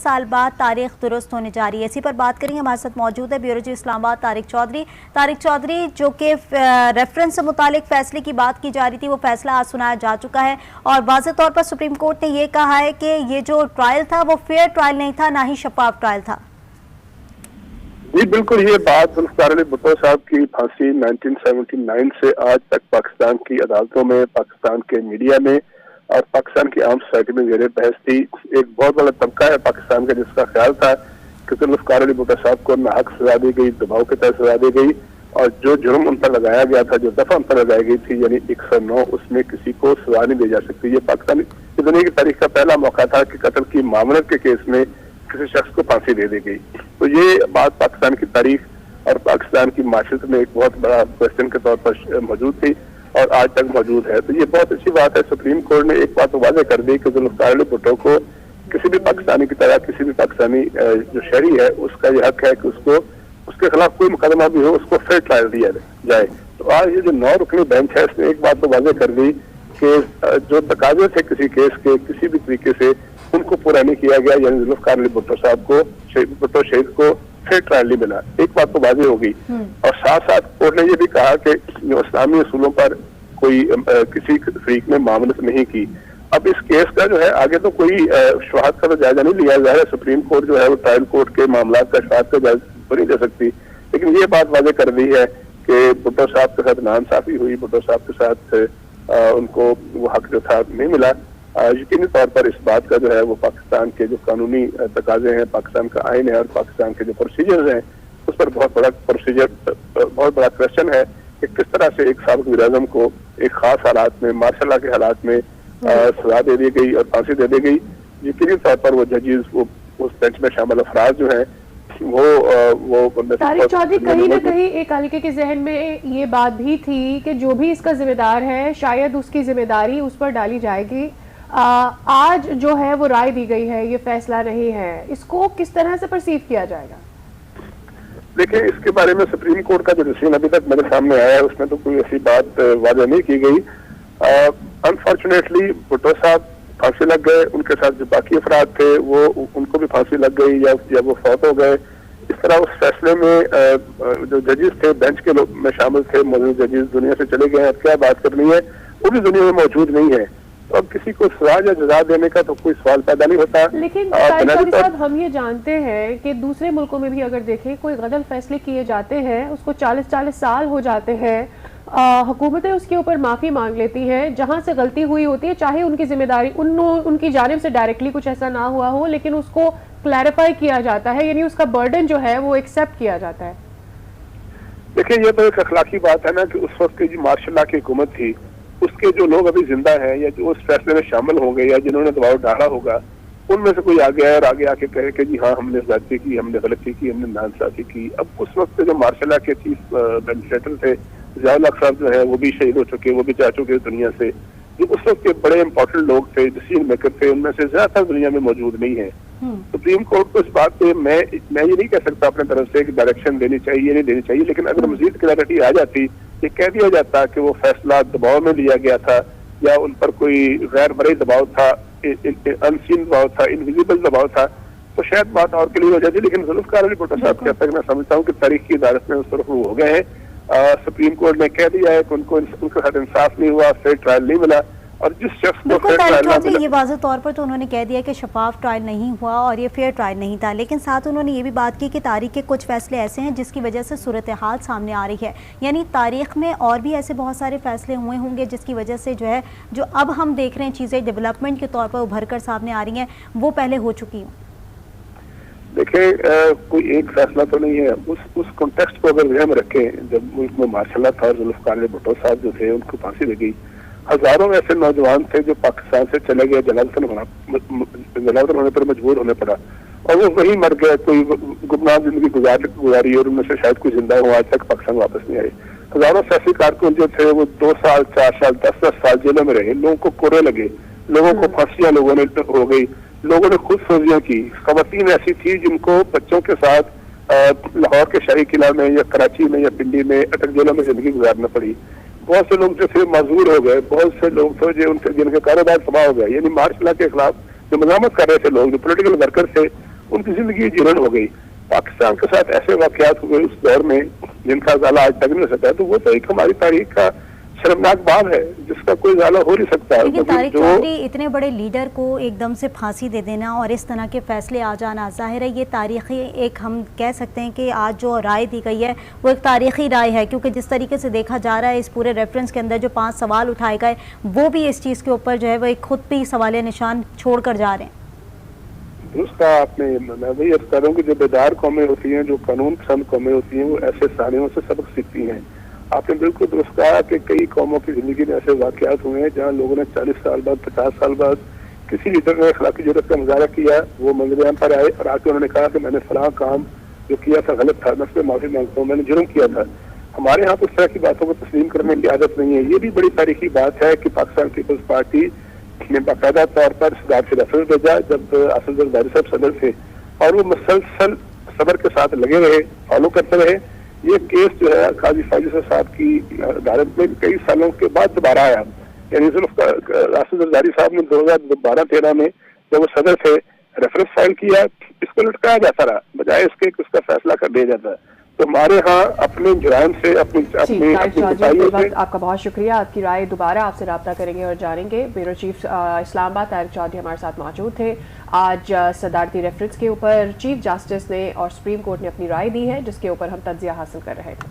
سال بعد تاریخ درست ہونے جا رہی ہے. اسی پر بات کریں. ہمارے ساتھ موجود ہے بیورو چیف اسلام آباد طارق چودھری. طارق چودھری، جو کہ ریفرنس سے متعلق فیصلے کی بات کی جا رہی تھی، وہ فیصلہ آج سنایا جا چکا ہے اور واضح طور پر سپریم کورٹ نے یہ کہا ہے کہ یہ جو ٹرائل تھا وہ فیئر ٹرائل نہیں تھا، نہ ہی شفاف ٹرائل تھا. جی بالکل، یہ بات ذوالفقار علی بھٹو صاحب کی پھانسی 1979 سے آج تک پاکستان کی عدالتوں میں، پاکستان کے میڈیا میں اور پاکستان کی عام سوسائٹی میں زیر بحث تھی. ایک بہت بڑا طبقہ ہے پاکستان کا جس کا خیال تھا کہ ذوالفقار علی بھٹو صاحب کو ناحق سزا دی گئی، دباؤ کے تحت سزا دی گئی، اور جو جرم ان پر لگایا گیا تھا، جو دفعہ ان پر لگائی گئی تھی یعنی 109، اس میں کسی کو سزا نہیں دی جا سکتی. یہ پاکستانی دنیا کی تاریخ کا پہلا موقع تھا کہ قتل کی معاملت کے کیس میں کسی شخص کو پھانسی دے دی گئی. تو یہ بات پاکستان کی تاریخ اور پاکستان کی معاشرت میں ایک بہت بڑا کوشچن کے طور پر موجود تھی اور آج تک موجود ہے. تو یہ بہت اچھی بات ہے. سپریم کورٹ نے ایک بات واضح کر دی کہ ذوالفقار علی بھٹو کو کسی بھی پاکستانی کی طرح کسی بھی پاکستانی جو شہری ہے اس کا یہ حق ہے کہ اس کے خلاف کوئی مقدمہ بھی ہو اس کو فیئر ٹرائل دیا جائے. تو آج یہ جو 9 رکنی بینچ ہے اس نے ایک بات تو واضح کر دی کہ جو تقاضے تھے کسی کیس کے کسی بھی طریقے سے ان کو پورا نہیں کیا گیا، یعنی ذوالفقار علی بھٹو صاحب کو، بھٹو شہید کو فیئر ٹرائل نہیں ملا. ایک بات تو واضح ہوگی. اور ساتھ ساتھ کورٹ نے یہ بھی کہا کہ جو اسلامی اصولوں پر کوئی کسی فریق نے معاملت نہیں کی. اب اس کیس کا جو ہے آگے تو کوئی شواہد کا تو جائزہ نہیں لیا جا رہا ہے. سپریم کورٹ جو ہے وہ ٹرائل کورٹ کے معاملات کا شواہد کا جائزہ تو نہیں دے سکتی، لیکن یہ بات واضح کر دی ہے کہ بھٹو صاحب کے ساتھ ناانصافی ہوئی، بھٹو صاحب کے ساتھ ان کو وہ حق جو تھا نہیں ملا. یقینی طور پر اس بات کا جو ہے وہ پاکستان کے جو قانونی تقاضے ہیں، پاکستان کا آئین ہے اور پاکستان کے جو پروسیجرز ہیں اس پر بہت بڑا کوشچن ہے کہ کس طرح سے ایک سابق وزیر اعظم کو ایک خاص حالات میں، مارشل لا کے حالات میں سزا دے دی گئی اور پھانسی دے دی گئی. یقینی طور پر وہ ججز، وہ اس بینچ میں شامل افراد جو ہیں وہ طارق چودھری کہیں نہ کہیں ایک حلقے کے ذہن میں یہ بات بھی تھی کہ جو بھی اس کا ذمہ دار ہے شاید اس کی ذمہ داری اس پر ڈالی جائے گی. آج جو ہے وہ رائے دی گئی ہے، یہ فیصلہ نہیں ہے، اس کو کس طرح سے پرسیو کیا جائے گا؟ دیکھیں، اس کے بارے میں سپریم کورٹ کا جو ڈیسیژن ابھی تک میرے سامنے آیا ہے اس میں تو کوئی ایسی بات واضح نہیں کی گئی. انفارچونیٹلی بھٹو صاحب پھانسی لگ گئے، ان کے ساتھ جو باقی افراد تھے وہ ان کو بھی پھانسی لگ گئی یا وہ فوت ہو گئے. اس طرح اس فیصلے میں جو ججز تھے بینچ کے لوگ میں شامل تھے، موجود ججز دنیا سے چلے گئے ہیں. اب کیا بات کرنی ہے، وہ بھی دنیا میں موجود نہیں ہے. تو اب کسی کو سزا یا جزا دینے کا تو کوئی سوال پیدا نہیں ہوتا. لیکن طارق صاحب ہم یہ جانتے ہیں کہ دوسرے ملکوں میں بھی اگر دیکھیں کوئی غلط فیصلے کیے جاتے ہیں اس کو 40 سال ہو جاتے ہیں، حکومتیں اس کے اوپر معافی مانگ لیتی ہیں جہاں سے غلطی ہوئی ہوتی ہے، چاہے ان کی ذمہ داری ان کی جانب سے ڈائریکٹلی کچھ ایسا نہ ہوا ہو، لیکن اس کو کلیریفائی کیا جاتا ہے، یعنی اس کا برڈن جو ہے وہ ایکسیپٹ کیا جاتا ہے. دیکھیں، یہ تو ایک اخلاقی بات ہے نا کہ اس وقت کی جو مارشل لا کی حکومت تھی اس کے جو لوگ ابھی زندہ ہیں یا جو اس فیصلے میں شامل ہوں گے یا جنہوں نے دباؤ ڈالا ہوگا ان میں سے کوئی آگے آئے اور آگے آ کے کہے کہ جی ہاں ہم نے زیادتی کی، ہم نے غلطی کی، ہم نے ناانصافی کی. اب اس وقت جو مارشل لا کے چیف ایڈمنسٹریٹر تھے ضیاء الحق صاحب جو ہے وہ بھی شہید ہو چکے، وہ بھی جا چکے دنیا سے. جو اس وقت کے بڑے امپورٹنٹ لوگ تھے، ڈیسیژن میکر تھے، ان میں سے زیادہ تر دنیا میں موجود نہیں ہیں. سپریم کورٹ کو اس بات پہ میں یہ نہیں کہہ سکتا اپنے طرف سے کہ ڈائریکشن دینی چاہیے نہیں دینی چاہیے، لیکن اگر مزید کلیئرٹی آ جاتی، یہ کہہ دیا جاتا کہ وہ فیصلہ دباؤ میں لیا گیا تھا یا ان پر کوئی غیر مرئی دباؤ تھا، انسین دباؤ تھا، انویزیبل دباؤ تھا، تو شاید بات اور کلیئر ہو جاتی. لیکن ذوالفقار علی بھٹو صاحب کے حد تک میں سمجھتا ہوں کہ تاریخ کی عدالت میں اس طرف وہ ہو گئے ہیں. سپریم کورٹ نے کہہ دیا ہے کہ ان کے ساتھ انصاف نہیں ہوا، فیئر ٹرائل نہیں ملا. اور جس شخص کو بالکل طارق چودھری، یہ واضح طور پر تو انہوں نے کہہ دیا کہ شفاف ٹرائل نہیں ہوا اور یہ فیئر ٹرائل نہیں تھا، لیکن ساتھ انہوں نے یہ بھی بات کی کہ تاریخ کے کچھ فیصلے ایسے ہیں جس کی وجہ سے صورتحال سامنے آ رہی ہے. یعنی تاریخ میں اور بھی ایسے بہت سارے فیصلے ہوئے ہوں گے جس کی وجہ سے جو ہے جو اب ہم دیکھ رہے ہیں چیزیں ڈیولپمنٹ کے طور پر ابھر کر سامنے آ رہی ہیں، وہ پہلے ہو چکی ہوں. دیکھیں، کوئی ایک فیصلہ تو نہیں ہے. اس کانٹیکسٹ کو اگر ذہن میں رکھیں، جب ملک میں مارشل لا تھا اور ذوالفقار علی بھٹو صاحب جو تھے ان کو پھانسی دی گئی، ہزاروں ایسے نوجوان تھے جو پاکستان سے چلے گئے، جلاوطن ہونے پر مجبور ہونے پڑا اور وہ وہیں مر گئے. کوئی گمنام زندگی گزاری اور ان میں سے شاید کوئی زندہ ہو آج تک پاکستان واپس نہیں آئے. ہزاروں سیاسی کارکن جو تھے وہ 2 سال 4 سال 10 سال جیلوں میں رہے. لوگوں کو کوڑے لگے، لوگوں کو پھانسیاں لوگوں نے ہو گئی، لوگوں نے خود سوزیاں کی. خواتین ایسی تھی جن کو بچوں کے ساتھ لاہور کے شاہی قلعہ میں یا کراچی میں یا پنڈی میں اٹک جیلوں میں زندگی گزارنا پڑی. بہت سے لوگ جو تھے معذور ہو گئے، بہت سے لوگ تھے جن کے کاروبار تباہ ہو گئے. یعنی مارشل لا کے خلاف جو مزاحمت کر رہے تھے لوگ، جو پولیٹیکل ورکر تھے، ان کی زندگی جیرن ہو گئی. پاکستان کے ساتھ ایسے واقعات ہوئے اس دور میں جن کا ازالہ آج تک نہیں سکا, تو وہ تو ایک ہماری تاریخ کا شرمناک باب ہے جس کا کوئی ازالہ ہو نہیں سکتا. لیکن طارق چودھری اتنے بڑے لیڈر کو ایک دم سے پھانسی دے دینا اور اس طرح کے فیصلے آ جانا, ظاہر ہے یہ تاریخی ایک ہم کہہ سکتے ہیں کہ آج جو رائے دی گئی ہے وہ ایک تاریخی رائے ہے, کیونکہ جس طریقے سے دیکھا جا رہا ہے اس پورے ریفرنس کے اندر جو 5 سوال اٹھائے گئے وہ بھی اس چیز کے اوپر جو ہے وہ ایک خود بھی سوال نشان چھوڑ کر جا رہے ہیں. درست کہا آپ نے. میں وہی عرض کر رہا ہوں کہ جو بیدار قومیں ہوتی ہیں, جو قانون پسند قومیں ہوتی ہیں, وہ ایسے سانحوں سے سبق سیکھتی ہیں. آپ نے بالکل درست کہا کہ کئی قوموں کی زندگی میں ایسے واقعات ہوئے ہیں جہاں لوگوں نے 40 سال بعد 50 سال بعد کسی لیڈر نے اخلاقی جرات کا مظاہرہ کیا, وہ منظر عام پر آئے اور آ کے انہوں نے کہا کہ میں نے فلاں کام جو کیا تھا غلط تھا, میں اس پہ معافی مانگتا ہوں, میں نے جرم کیا تھا. ہمارے یہاں تو اس طرح کی باتوں کو تسلیم کرنے کی عادت نہیں ہے. یہ بھی بڑی تاریخی بات ہے کہ پاکستان پیپلز پارٹی نے باقاعدہ طور پر صدارت سے ریفرنس بھیجا جب اسد زرداری صاحب صدر تھے, اور وہ مسلسل صبر کے ساتھ لگے رہے, فالو کرتے رہے. یہ کیس جو ہے قاضی فاضل صاحب کی عدالت میں کئی سالوں کے بعد دوبارہ آیا. یعنی اسد زرداری صاحب نے 2012-13 میں جب وہ صدر تھے ریفرنس فائل کیا, اس کو لٹکایا جاتا رہا بجائے اس کے کہ اس کا فیصلہ کر دیا جاتا ہے. تو ہمارے ہاں اپنے جرائم سے آپ کا بہت شکریہ. آپ کی رائے دوبارہ آپ سے رابطہ کریں گے اور جانیں گے. بیورو چیف اسلام آباد طارق چودھری ہمارے ساتھ موجود تھے. آج صدارتی ریفرنس کے اوپر چیف جسٹس نے اور سپریم کورٹ نے اپنی رائے دی ہے جس کے اوپر ہم تجزیہ حاصل کر رہے تھے.